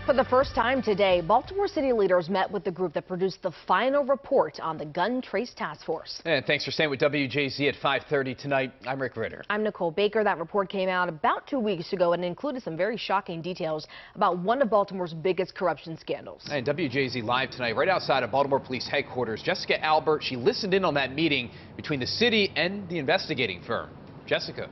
For the first time today, Baltimore City leaders met with the group that produced the final report on the Gun Trace Task Force. And thanks for staying with WJZ at 5:30 tonight. I'm Rick Ritter. I'm Nicole Baker. That report came out about 2 weeks ago and included some very shocking details about one of Baltimore's biggest corruption scandals. And WJZ live tonight right outside of Baltimore Police Headquarters. Jessica Albert, she listened in on that meeting between the city and the investigating firm. Jessica.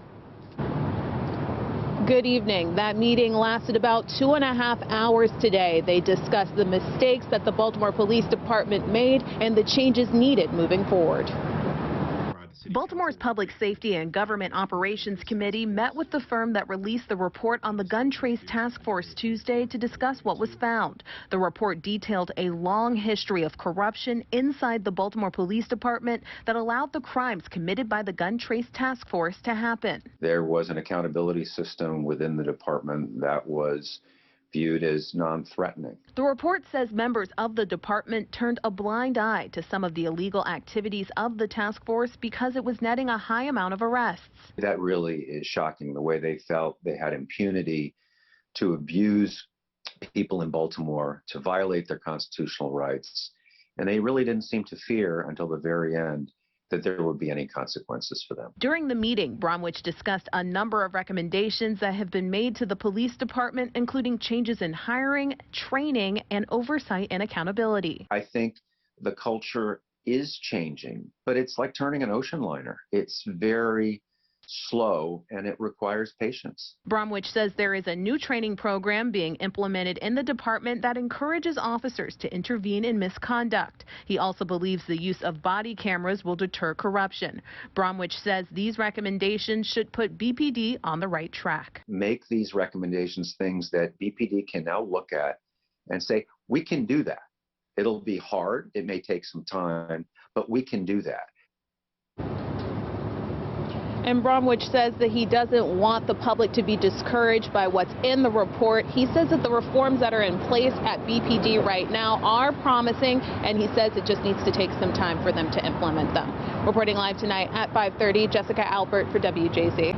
Good evening. That meeting lasted about 2.5 hours today. They discussed the mistakes that the Baltimore Police Department made and the changes needed moving forward. Baltimore's Public Safety and Government Operations Committee met with the firm that released the report on the Gun Trace Task Force Tuesday to discuss what was found. The report detailed a long history of corruption inside the Baltimore Police Department that allowed the crimes committed by the Gun Trace Task Force to happen. There was an accountability system within the department that was viewed as non-threatening. The report says members of the department turned a blind eye to some of the illegal activities of the task force because it was netting a high amount of arrests. That really is shocking, the way they felt they had impunity to abuse people in Baltimore, to violate their constitutional rights. And they really didn't seem to fear until the very end that there would be any consequences for them. During the meeting, Bromwich discussed a number of recommendations that have been made to the police department, including changes in hiring, training, and oversight and accountability. I think the culture is changing, but it's like turning an ocean liner. It's very slow and it requires patience. Bromwich says there is a new training program being implemented in the department that encourages officers to intervene in misconduct. He also believes the use of body cameras will deter corruption. Bromwich says these recommendations should put BPD on the right track. Make these recommendations things that BPD can now look at and say, we can do that. It'll be hard, it may take some time, but we can do that. And Bromwich says that he doesn't want the public to be discouraged by what's in the report. He says that the reforms that are in place at BPD right now are promising, and he says it just needs to take some time for them to implement them. Reporting live tonight at 5:30, Jessica Albert for WJZ.